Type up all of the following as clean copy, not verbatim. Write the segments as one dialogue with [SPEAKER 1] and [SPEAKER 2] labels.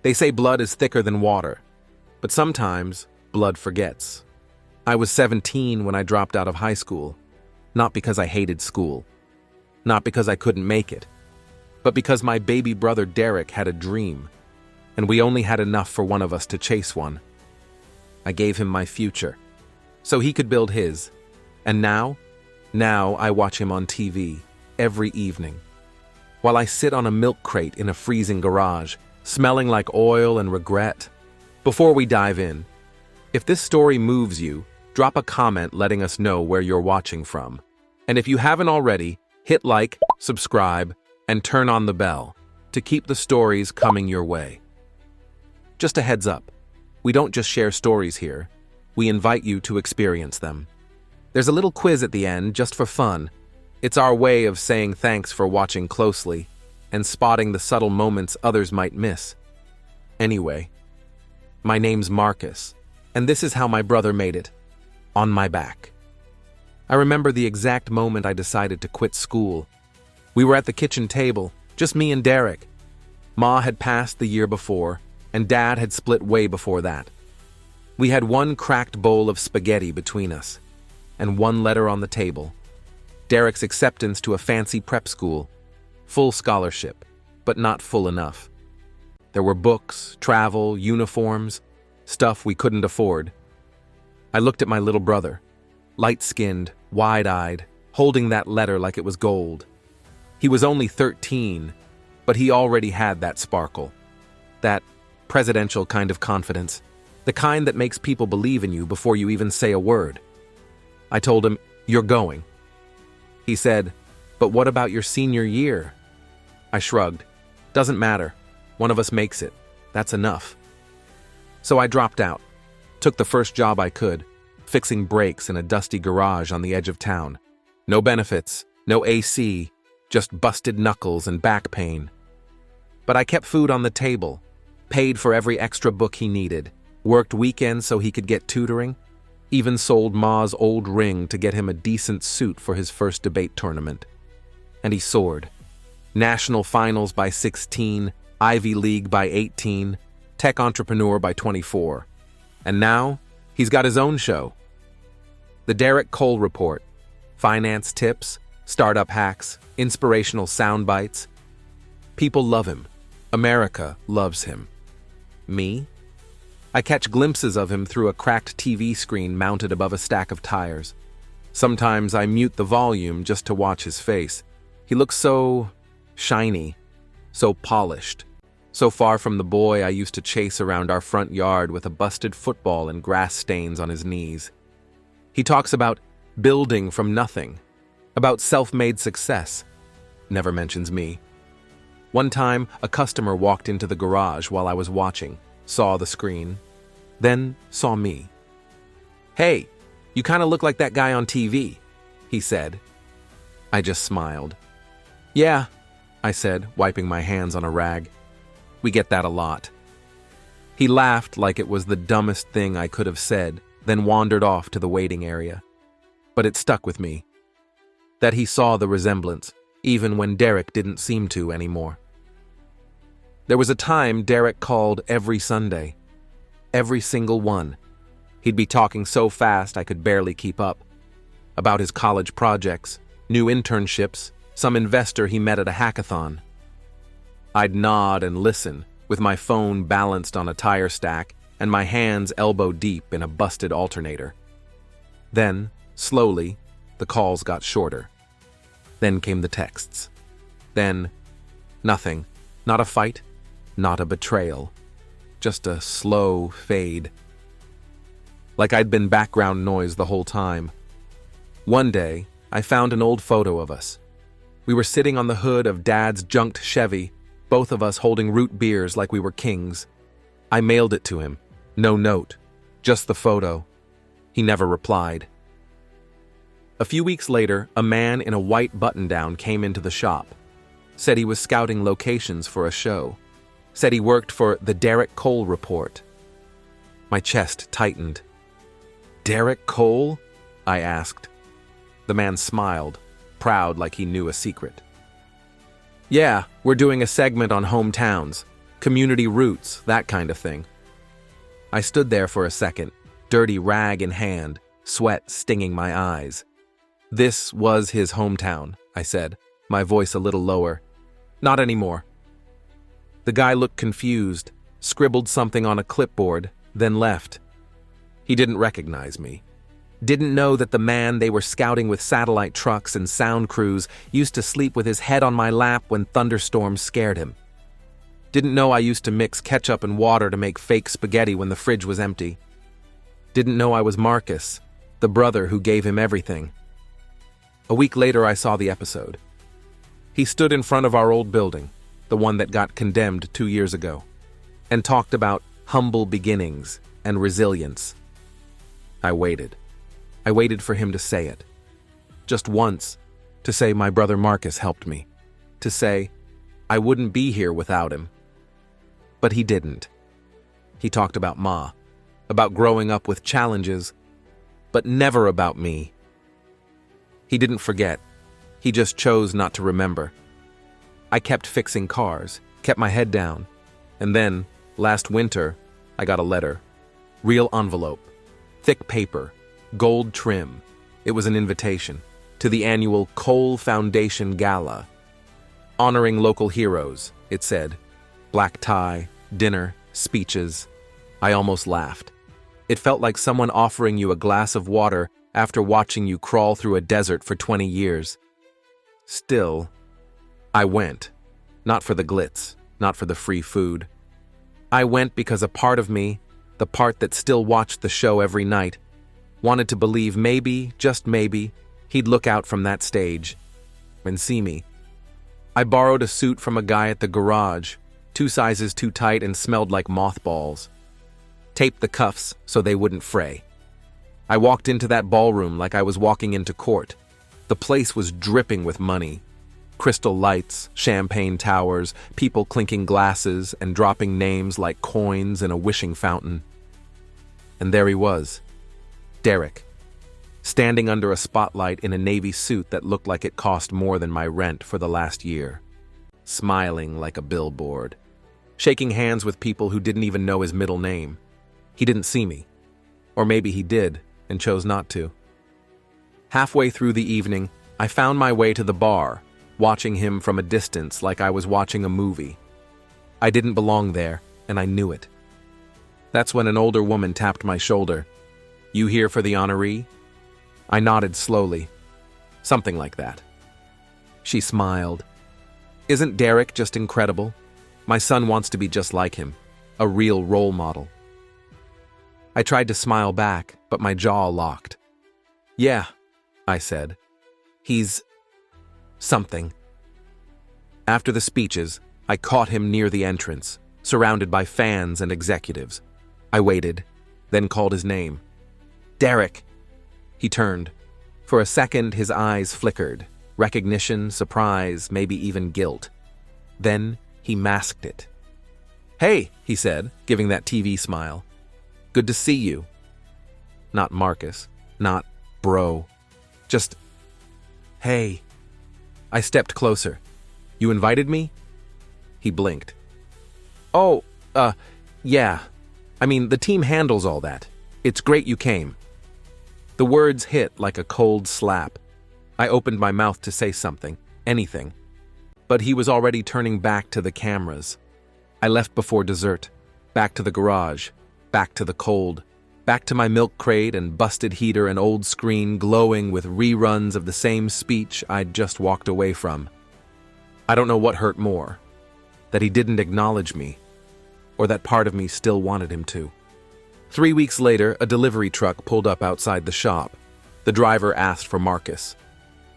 [SPEAKER 1] They say blood is thicker than water, but sometimes blood forgets. I was 17 when I dropped out of high school, not because I hated school, not because I couldn't make it, but because my baby brother Derek had a dream, and we only had enough for one of us to chase one. I gave him my future, so he could build his, and now I watch him on TV every evening, while I sit on a milk crate in a freezing garage, smelling like oil and regret. Before we dive in, if this story moves you, drop a comment letting us know where you're watching from. And if you haven't already, hit like, subscribe, and turn on the bell to keep the stories coming your way. Just a heads up, we don't just share stories here, we invite you to experience them. There's a little quiz at the end just for fun. It's our way of saying thanks for watching closely and spotting the subtle moments others might miss. Anyway, my name's Marcus, and this is how my brother made it. On my back. I remember the exact moment I decided to quit school. We were at the kitchen table, just me and Derek. Ma had passed the year before, and Dad had split way before that. We had one cracked bowl of spaghetti between us, and one letter on the table. Derek's acceptance to a fancy prep school. Full scholarship, but not full enough. There were books, travel, uniforms, stuff we couldn't afford. I looked at my little brother, light-skinned, wide-eyed, holding that letter like it was gold. He was only 13, but he already had that sparkle. That presidential kind of confidence, the kind that makes people believe in you before you even say a word. I told him, "You're going." He said, "But what about your senior year?" I shrugged. "Doesn't matter. One of us makes it. That's enough." So I dropped out, took the first job I could, fixing brakes in a dusty garage on the edge of town. No benefits, no AC, just busted knuckles and back pain. But I kept food on the table, paid for every extra book he needed, worked weekends so he could get tutoring, even sold Ma's old ring to get him a decent suit for his first debate tournament. And he soared. National finals by 16, Ivy League by 18, tech entrepreneur by 24. And now, he's got his own show. The Derek Cole Report. Finance tips, startup hacks, inspirational sound bites. People love him. America loves him. Me? I catch glimpses of him through a cracked TV screen mounted above a stack of tires. Sometimes I mute the volume just to watch his face. He looks so shiny, so polished, so far from the boy I used to chase around our front yard with a busted football and grass stains on his knees. He talks about building from nothing, about self-made success. Never mentions me. One time, a customer walked into the garage while I was watching, saw the screen, then saw me. "Hey, you kind of look like that guy on TV," he said. I just smiled. "Yeah," I said, wiping my hands on a rag. "We get that a lot." He laughed like it was the dumbest thing I could have said, then wandered off to the waiting area. But it stuck with me. That he saw the resemblance, even when Derek didn't seem to anymore. There was a time Derek called every Sunday. Every single one. He'd be talking so fast I could barely keep up. About his college projects, new internships, some investor he met at a hackathon. I'd nod and listen, with my phone balanced on a tire stack and my hands elbow-deep in a busted alternator. Then, slowly, the calls got shorter. Then came the texts. Then, nothing. Not a fight, not a betrayal. Just a slow fade. Like I'd been background noise the whole time. One day, I found an old photo of us. We were sitting on the hood of Dad's junked Chevy, both of us holding root beers like we were kings. I mailed it to him. No note. Just the photo. He never replied. A few weeks later, a man in a white button-down came into the shop. Said he was scouting locations for a show. Said he worked for the Derek Cole Report. My chest tightened. "Derek Cole?" I asked. The man smiled, proud like he knew a secret. "Yeah, we're doing a segment on hometowns. community roots, that kind of thing. I stood there for a second, dirty rag in hand, sweat stinging my eyes. This was his hometown, I said, my voice a little lower. Not anymore. The guy looked confused, scribbled something on a clipboard, then left. He didn't recognize me. Didn't know that the man they were scouting with satellite trucks and sound crews used to sleep with his head on my lap when thunderstorms scared him. Didn't know I used to mix ketchup and water to make fake spaghetti when the fridge was empty. Didn't know I was Marcus, the brother who gave him everything. A week later, I saw the episode. He stood in front of our old building, the one that got condemned 2 years ago, and talked about humble beginnings and resilience. I waited. I waited for him to say it. Just once, to say my brother Marcus helped me. To say I wouldn't be here without him. But he didn't. He talked about Ma, about growing up with challenges, but never about me. He didn't forget. He just chose not to remember. I kept fixing cars, kept my head down, and then, last winter, I got a letter. Real envelope, thick paper, gold trim. It was an invitation to the annual Cole Foundation Gala. Honoring local heroes, it said. Black tie, dinner, speeches. I almost laughed. It felt like someone offering you a glass of water after watching you crawl through a desert for 20 years. Still, I went. Not for the glitz, not for the free food. I went because a part of me, the part that still watched the show every night, wanted to believe maybe, just maybe, he'd look out from that stage and see me. I borrowed a suit from a guy at the garage, 2 sizes too tight and smelled like mothballs. Taped the cuffs so they wouldn't fray. I walked into that ballroom like I was walking into court. The place was dripping with money. Crystal lights, champagne towers, people clinking glasses and dropping names like coins in a wishing fountain. And there he was, Derek, standing under a spotlight in a navy suit that looked like it cost more than my rent for the last year, smiling like a billboard, shaking hands with people who didn't even know his middle name. He didn't see me. Or maybe he did and chose not to. Halfway through the evening, I found my way to the bar, watching him from a distance like I was watching a movie. I didn't belong there, and I knew it. That's when an older woman tapped my shoulder. "You here for the honoree?" I nodded slowly. Something like that. She smiled. "Isn't Derek just incredible? My son wants to be just like him, a real role model." I tried to smile back, but my jaw locked. "Yeah," I said. "He's something." After the speeches, I caught him near the entrance, surrounded by fans and executives. I waited, then called his name. "Derek!" He turned. For a second, his eyes flickered. Recognition, surprise, maybe even guilt. Then he masked it. "Hey," he said, giving that TV smile. "Good to see you." Not Marcus, not bro. Just, "Hey." I stepped closer. "You invited me?" He blinked. "Oh, yeah. I mean, the team handles all that. It's great you came." The words hit like a cold slap. I opened my mouth to say something, anything. But he was already turning back to the cameras. I left before dessert, back to the garage, back to the cold, back to my milk crate and busted heater and old screen glowing with reruns of the same speech I'd just walked away from. I don't know what hurt more, that he didn't acknowledge me, or that part of me still wanted him to. 3 weeks later, a delivery truck pulled up outside the shop. The driver asked for Marcus.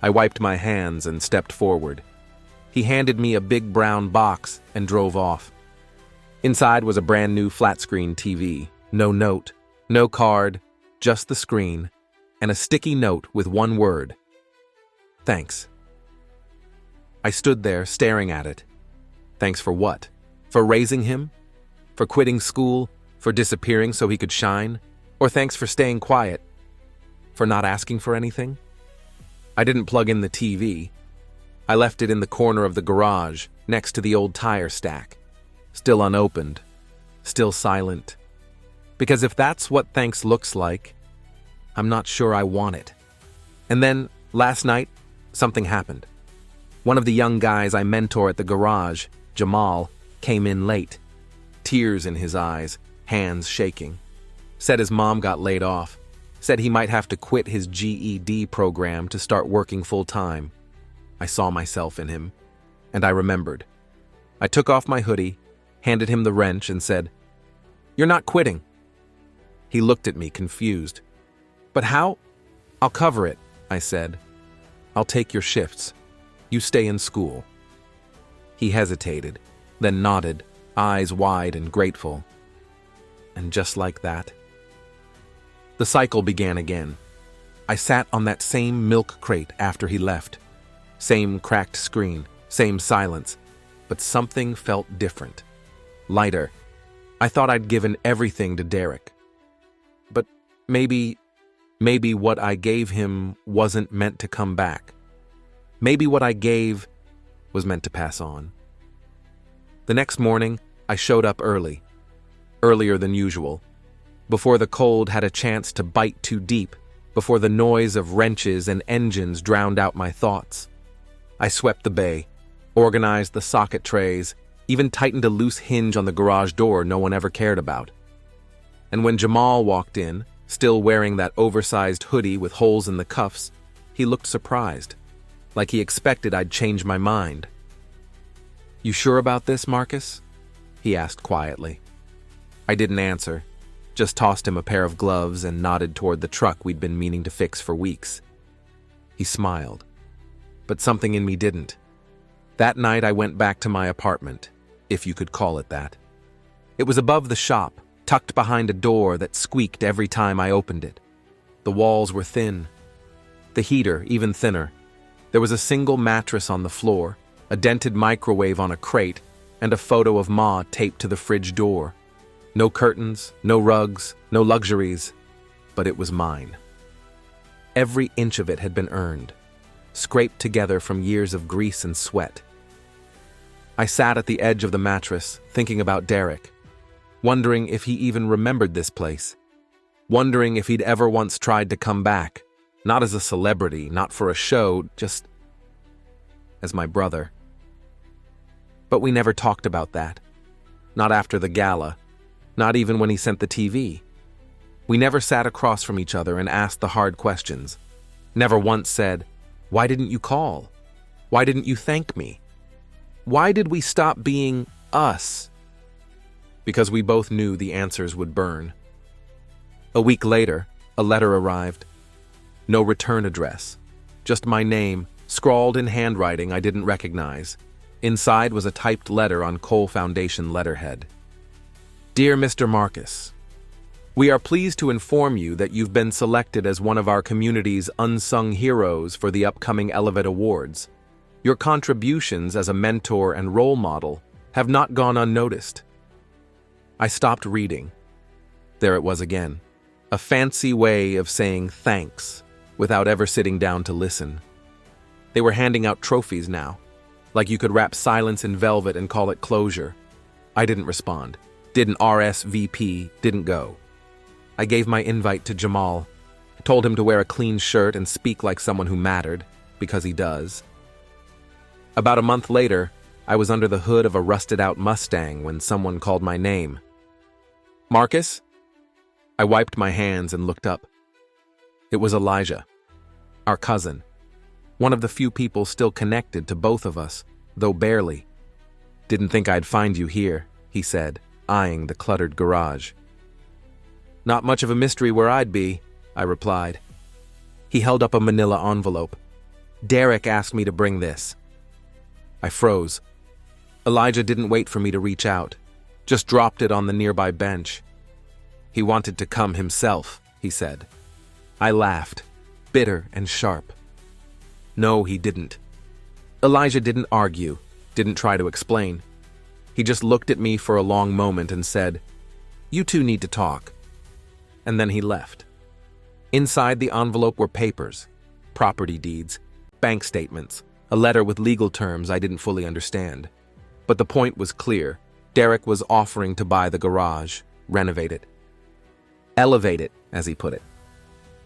[SPEAKER 1] I wiped my hands and stepped forward. He handed me a big brown box and drove off. Inside was a brand new flat-screen TV. No note, no card, just the screen, and a sticky note with one word. "Thanks." I stood there staring at it. Thanks for what? For raising him? For quitting school? For disappearing so he could shine? Or thanks for staying quiet? For not asking for anything? I didn't plug in the TV. I left it in the corner of the garage, next to the old tire stack. still unopened, still silent. Because if that's what thanks looks like, I'm not sure I want it. And then, last night, something happened. One of the young guys I mentor at the garage, Jamal, came in late. Tears in his eyes, hands shaking. Said his mom got laid off. Said he might have to quit his GED program to start working full-time. I saw myself in him, and I remembered. I took off my hoodie, handed him the wrench, and said, "You're not quitting." He looked at me, confused. "But how?" "I'll cover it," I said. "I'll take your shifts. You stay in school." He hesitated, then nodded, eyes wide and grateful. And just like that, the cycle began again. I sat on that same milk crate after he left. Same cracked screen, same silence, but something felt different. Lighter. I thought I'd given everything to Derek. But maybe what I gave him wasn't meant to come back. Maybe what I gave was meant to pass on. The next morning, I showed up early. Earlier than usual. Before the cold had a chance to bite too deep, before the noise of wrenches and engines drowned out my thoughts. I swept the bay, organized the socket trays, even tightened a loose hinge on the garage door no one ever cared about. And when Jamal walked in, still wearing that oversized hoodie with holes in the cuffs, he looked surprised, like he expected I'd change my mind. "You sure about this, Marcus?" he asked quietly. I didn't answer, just tossed him a pair of gloves and nodded toward the truck we'd been meaning to fix for weeks. He smiled, but something in me didn't. That night I went back to my apartment, if you could call it that. It was above the shop, tucked behind a door that squeaked every time I opened it. The walls were thin, the heater even thinner. There was a single mattress on the floor, a dented microwave on a crate, and a photo of Ma taped to the fridge door. No curtains, no rugs, no luxuries, but it was mine. Every inch of it had been earned, scraped together from years of grease and sweat. I sat at the edge of the mattress, thinking about Derek, wondering if he even remembered this place, wondering if he'd ever once tried to come back, not as a celebrity, not for a show, just as my brother. But we never talked about that. Not after the gala. Not even when he sent the TV. We never sat across from each other and asked the hard questions. Never once said, "Why didn't you call? Why didn't you thank me? Why did we stop being us?" Because we both knew the answers would burn. A week later, a letter arrived. No return address. Just my name, scrawled in handwriting I didn't recognize. Inside was a typed letter on Cole Foundation letterhead. "Dear Mr. Marcus, we are pleased to inform you that you've been selected as one of our community's unsung heroes for the upcoming Elevate Awards. Your contributions as a mentor and role model have not gone unnoticed." I stopped reading. There it was again. A fancy way of saying thanks without ever sitting down to listen. They were handing out trophies now, like you could wrap silence in velvet and call it closure. I didn't respond. Didn't RSVP, didn't go. I gave my invite to Jamal, told him to wear a clean shirt and speak like someone who mattered, because he does. About a month later, I was under the hood of a rusted-out Mustang when someone called my name. "Marcus?" I wiped my hands and looked up. It was Elijah, our cousin, one of the few people still connected to both of us, though barely. "Didn't think I'd find you here," he said, eyeing the cluttered garage. "Not much of a mystery where I'd be," I replied. He held up a manila envelope. "Derek asked me to bring this." I froze. Elijah didn't wait for me to reach out, just dropped it on the nearby bench. "He wanted to come himself," he said. I laughed, bitter and sharp. "No, he didn't." Elijah didn't argue, didn't try to explain. He just looked at me for a long moment and said, "You two need to talk." And then he left. Inside the envelope were papers, property deeds, bank statements, a letter with legal terms I didn't fully understand. But the point was clear. Derek was offering to buy the garage, renovate it, elevate it, as he put it.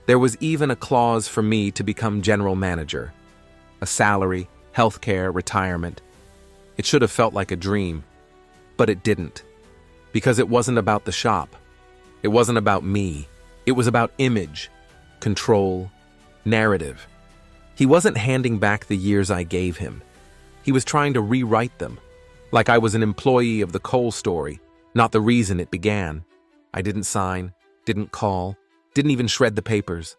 [SPEAKER 1] There was even a clause for me to become general manager. A salary, healthcare, retirement. It should have felt like a dream, but it didn't. Because it wasn't about the shop. It wasn't about me. It was about image, control, narrative. He wasn't handing back the years I gave him. He was trying to rewrite them, like I was an employee of the Cole story, not the reason it began. I didn't sign, didn't call, didn't even shred the papers.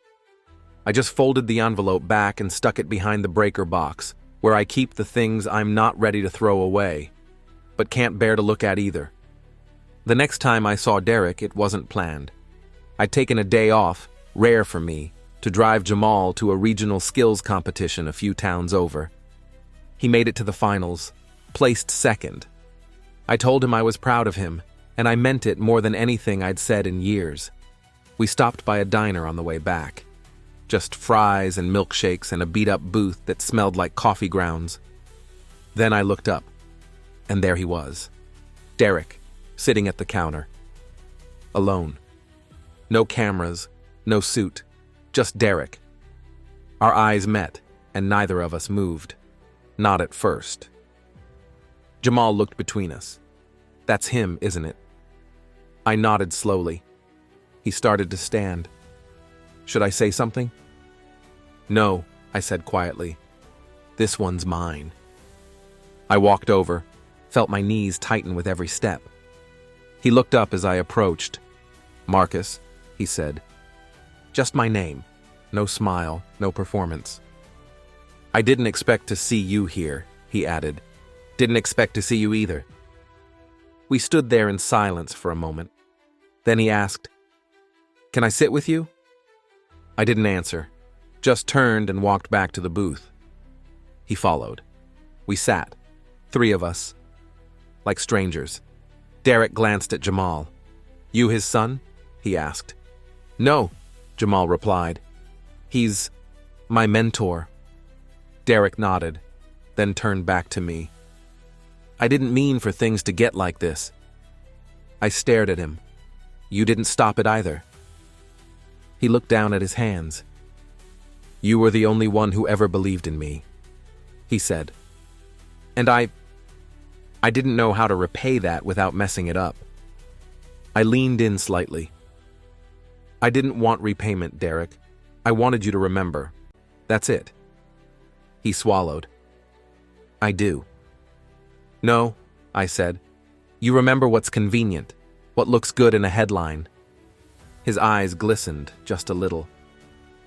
[SPEAKER 1] I just folded the envelope back and stuck it behind the breaker box, where I keep the things I'm not ready to throw away, but can't bear to look at either. The next time I saw Derek, it wasn't planned. I'd taken a day off, rare for me, to drive Jamal to a regional skills competition a few towns over. He made it to the finals, placed second. I told him I was proud of him, and I meant it more than anything I'd said in years. We stopped by a diner on the way back. Just fries and milkshakes and a beat-up booth that smelled like coffee grounds. Then I looked up, and there he was. Derek, sitting at the counter. Alone. No cameras, no suit, just Derek. Our eyes met, and neither of us moved. Not at first. Jamal looked between us. That's him, isn't it? I nodded slowly. He started to stand. Should I say something? No, I said quietly. This one's mine. I walked over, felt my knees tighten with every step. He looked up as I approached. Marcus, he said. Just my name. No smile, no performance. I didn't expect to see you here, he added. Didn't expect to see you either. We stood there in silence for a moment. Then he asked, Can I sit with you? I didn't answer, just turned and walked back to the booth. He followed. We sat, three of us, like strangers. Derek glanced at Jamal. You his son? He asked. No, Jamal replied. He's my mentor. Derek nodded, then turned back to me. I didn't mean for things to get like this. I stared at him. You didn't stop it either. He looked down at his hands. You were the only one who ever believed in me, he said. And I didn't know how to repay that without messing it up. I leaned in slightly. I didn't want repayment, Derek. I wanted you to remember. That's it. He swallowed. I do. No, I said. You remember what's convenient, what looks good in a headline. His eyes glistened just a little,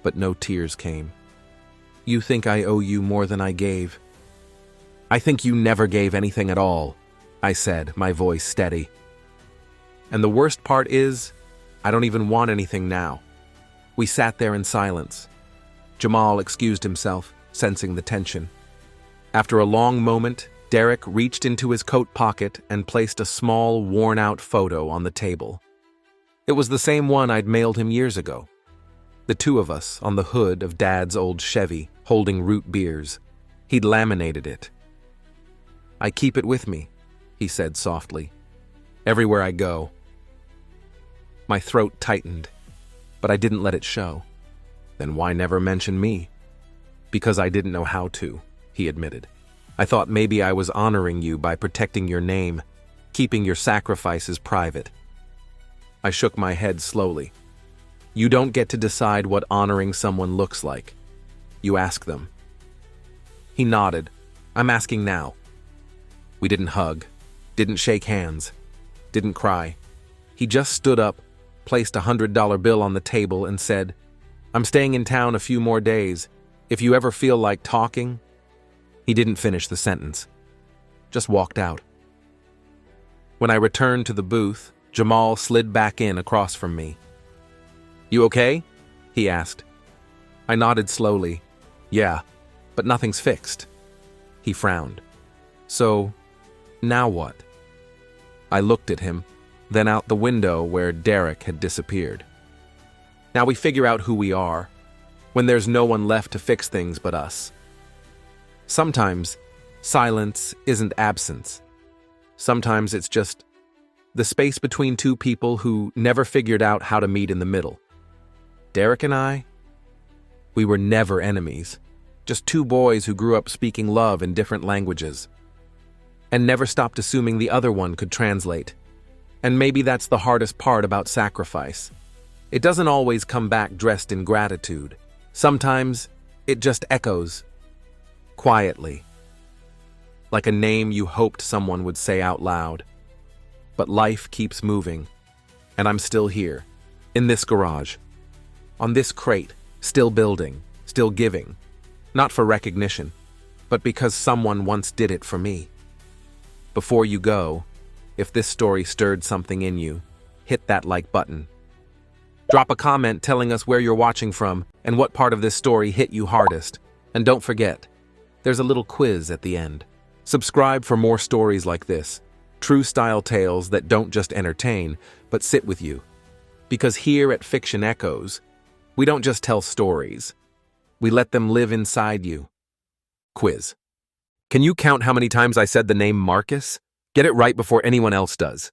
[SPEAKER 1] but no tears came. You think I owe you more than I gave. I think you never gave anything at all, I said, my voice steady. And the worst part is, I don't even want anything now. We sat there in silence. Jamal excused himself, sensing the tension. After a long moment, Derek reached into his coat pocket and placed a small, worn-out photo on the table. It was the same one I'd mailed him years ago. The two of us on the hood of Dad's old Chevy, holding root beers. He'd laminated it. I keep it with me, he said softly. Everywhere I go. My throat tightened, but I didn't let it show. Then why never mention me? Because I didn't know how to, he admitted. I thought maybe I was honoring you by protecting your name, keeping your sacrifices private. I shook my head slowly. You don't get to decide what honoring someone looks like. You ask them. He nodded. I'm asking now. We didn't hug, didn't shake hands, didn't cry. He just stood up, placed a $100 bill on the table and said, I'm staying in town a few more days. If you ever feel like talking. He didn't finish the sentence. Just walked out. When I returned to the booth, Jamal slid back in across from me. You okay? He asked. I nodded slowly. Yeah, but nothing's fixed. He frowned. So, now what? I looked at him, then out the window where Derek had disappeared. Now we figure out who we are, when there's no one left to fix things but us. Sometimes, silence isn't absence. Sometimes it's just the space between two people who never figured out how to meet in the middle. Derek and I, we were never enemies. Just two boys who grew up speaking love in different languages and never stopped assuming the other one could translate. And maybe that's the hardest part about sacrifice. It doesn't always come back dressed in gratitude. Sometimes it just echoes quietly, like a name you hoped someone would say out loud. But life keeps moving, and I'm still here, in this garage, on this crate, still building, still giving, not for recognition, but because someone once did it for me. Before you go, if this story stirred something in you, hit that like button. Drop a comment telling us where you're watching from and what part of this story hit you hardest. And don't forget, there's a little quiz at the end. Subscribe for more stories like this, true style tales that don't just entertain, but sit with you. Because here at Fiction Echoes, we don't just tell stories, we let them live inside you. Quiz. Can you count how many times I said the name Marcus? Get it right before anyone else does.